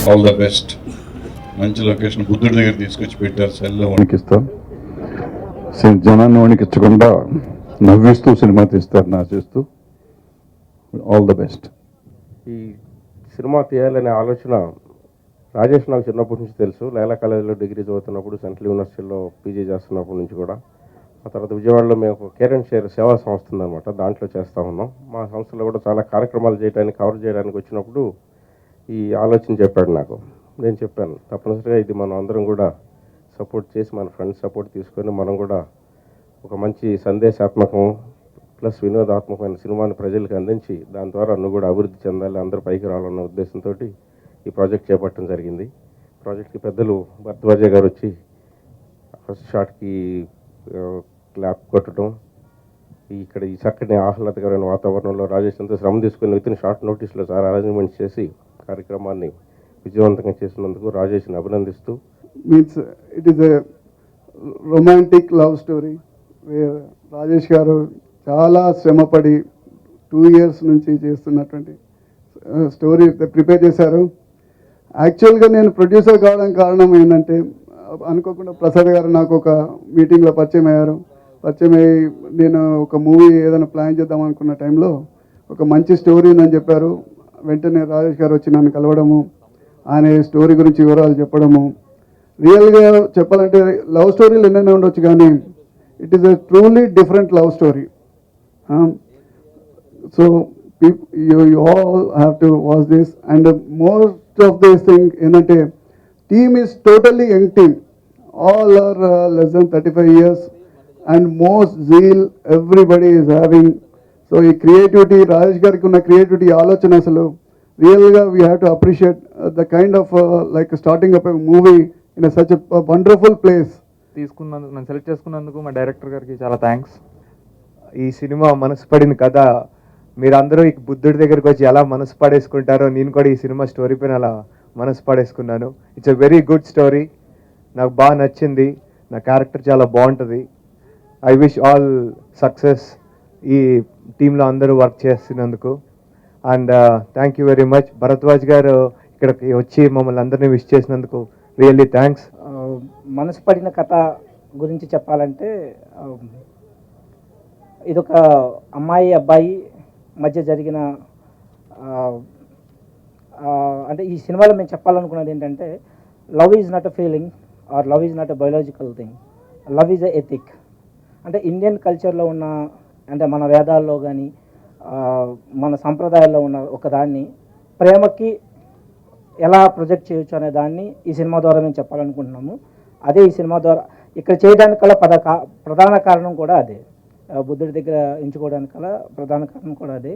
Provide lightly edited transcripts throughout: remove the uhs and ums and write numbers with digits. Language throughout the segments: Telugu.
All the best. మంచి లొకేషన్ బుద్ధుడి దగ్గర తీసుకొచ్చి పెట్టారు. సెల్లో వణికిస్తాం, జనాన్ని వణికించకుండా నవ్విస్తూ సినిమా తీస్తారని ఆశిస్తూ ఆల్ ద బెస్ట్. ఈ సినిమా తీయాలనే ఆలోచన రాజేష్ నాకు చిన్నప్పటి నుంచి తెలుసు. లైలా కాలేజీలో డిగ్రీ చదువుతున్నప్పుడు, సెంట్రల్ యూనివర్సిటీలో పీజీ చేస్తున్నప్పటి నుంచి కూడా. ఆ తర్వాత విజయవాడలో మేము ఒక కేర్ అండ్ షేర్ సేవా సంస్థ ఉందన్నమాట, దాంట్లో చేస్తూ ఉన్నాం. మా సంస్థలో కూడా చాలా కార్యక్రమాలు చేయడానికి, కవర్ చేయడానికి వచ్చినప్పుడు ఈ ఆలోచన చెప్పాడు నాకు. నేను చెప్పాను తప్పనిసరిగా ఇది మనం అందరం కూడా సపోర్ట్ చేసి, మన ఫ్రెండ్స్ సపోర్ట్ తీసుకొని మనం కూడా ఒక మంచి సందేశాత్మకం ప్లస్ వినోదాత్మకమైన సినిమాని ప్రజలకు అందించి దాని ద్వారా నువ్వు కూడా అభివృద్ధి చెందాలి, అందరూ పైకి రావాలన్న ఉద్దేశంతో ఈ ప్రాజెక్ట్ చేపట్టడం జరిగింది. ప్రాజెక్ట్కి పెద్దలు భరద్వాజ గారు వచ్చి ఫస్ట్ షాట్కి క్లాప్ కొట్టడం, ఇక్కడ ఈ చక్కని ఆహ్లాదకరమైన వాతావరణంలో రాజేష్ అంతా శ్రమ తీసుకుని విత్ ఇన్ షార్ట్ నోటీస్లో చాలా అరేంజ్మెంట్స్ చేసి కార్యక్రమాన్ని విజయవంతంగా చేసినందుకు రాజేష్ని అభినందిస్తూ, means it is a romantic love story wear Rajesh గారు చాలా శ్రమపడి 2 years నుంచి చేస్తున్నటువంటి స్టోరీ ప్రిపేర్ చేశారు. యాక్చువల్గా నేను ప్రొడ్యూసర్ కావడానికి కారణం ఏంటంటే, అనుకోకుండా ప్రసాద్ గారు నాకు ఒక మీటింగ్లో పరిచయం అయ్యారు. పరిచయం అయ్యి నేను ఒక మూవీ ఏదైనా ప్లాన్ చేద్దాం అనుకున్న టైంలో ఒక మంచి స్టోరీ అని చెప్పారు. వెంటనే రాజేష్ గారు వచ్చి నన్ను కలవడము, ఆయన స్టోరీ గురించి వివరాలు చెప్పడము. రియల్గా చెప్పాలంటే లవ్ స్టోరీలు ఎన్నైనా ఉండొచ్చు, కానీ it is a truly different love story. So you all have to watch this. And most of this thing ఏంటంటే, team is totally young team, all are less than 35 years and most zeal everybody is having. So ఈ క్రియేటివిటీ, రాజేష్ గారికి ఉన్న క్రియేటివిటీ ఆలోచన అసలు రియల్గా we have to appreciate the kind of like starting up movie in such wonderful place. తీసుకున్నందుకు, నన్ను సెలెక్ట్ చేసుకున్నందుకు మా డైరెక్టర్ గారికి చాలా థ్యాంక్స్. ఈ సినిమా మనసు పడిన కథ, మీరందరూ ఈ బుద్ధుడి దగ్గరికి వచ్చి ఎలా మనసు పడేసుకుంటారో నేను కూడా ఈ సినిమా స్టోరీ పైన అలా మనసు పడేసుకున్నాను. It's a very good story, నాకు బాగా నచ్చింది, నా క్యారెక్టర్ చాలా బాగుంటుంది. ఐ విష్ ఆల్ సక్సెస్ ఈ టీంలో అందరూ వర్క్ చేస్తున్నందుకు. And thank you very much. Bharadwaj గారు ఇక్కడికి వచ్చి మమ్మల్ని అందరినీ విష్ చేసినందుకు రియల్లీ థ్యాంక్స్. మనసు పడిన కథ గురించి చెప్పాలంటే, ఇదొక అమ్మాయి అబ్బాయి మధ్య జరిగిన, అంటే ఈ సినిమాలో మేము చెప్పాలనుకున్నది ఏంటంటే, love is not a feeling or love is not a biological thing, love is a ethic. అంటే ఇండియన్ కల్చర్లో ఉన్న, అంటే మన వేదాల్లో కానీ మన సంప్రదాయాల్లో ఉన్న ఒకదాన్ని ప్రేమకి ఎలా ప్రొజెక్ట్ చేయొచ్చు అనే దాన్ని ఈ సినిమా ద్వారా మేము చెప్పాలనుకుంటున్నాము. అదే ఈ సినిమా ద్వారా ఇక్కడ చేయడానికి గల ప్రధాన కారణం కూడా అదే, బుద్ధుడి దగ్గర ఎంచుకోవడానికి గల ప్రధాన కారణం కూడా అదే.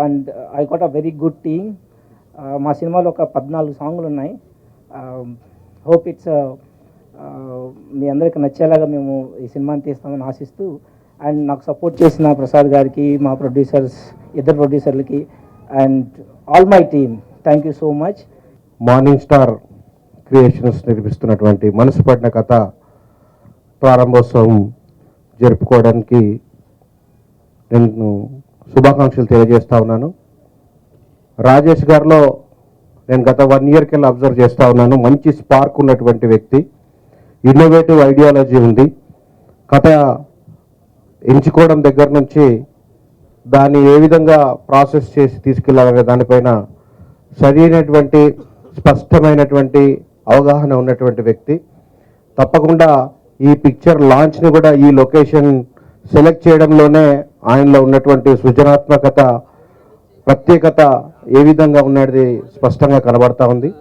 And I got a very good team. మా సినిమాలో ఒక 14 సాంగులు ఉన్నాయి. హోప్ ఇట్స్ మీ అందరికి నచ్చేలాగా మేము ఈ సినిమాని తీస్తామని ఆశిస్తూ, అండ్ నాకు సపోర్ట్ చేసిన ప్రసాద్ గారికి, మా ప్రొడ్యూసర్స్, ఇద్దరు ప్రొడ్యూసర్లకి, and all my team, thank you so much. Morning Star Creations నిర్మిస్తున్నటువంటి మనసు పడిన కథ ప్రారంభోత్సవం జరుపుకోవడానికి నేను శుభాకాంక్షలు తెలియజేస్తూ ఉన్నాను. రాజేష్ గారిలో నేను గత 1 year కెళ్ళి అబ్జర్వ్ చేస్తూ ఉన్నాను. మంచి స్పార్క్ ఉన్నటువంటి వ్యక్తి, ఇన్నోవేటివ్ ఐడియాలజీ ఉంది. కథ ఎంచుకోవడం దగ్గర నుంచి దాన్ని ఏ విధంగా ప్రాసెస్ చేసి తీసుకెళ్లాలనే దానిపైన సరైనటువంటి స్పష్టమైనటువంటి అవగాహన ఉన్నటువంటి వ్యక్తి. తప్పకుండా ఈ పిక్చర్ లాంచ్ని కూడా ఈ లొకేషన్ సెలెక్ట్ చేయడంలోనే ఆయనలో ఉన్నటువంటి సృజనాత్మకత, ప్రత్యేకత ఏ విధంగా ఉన్నది స్పష్టంగా కనబడతా ఉంది.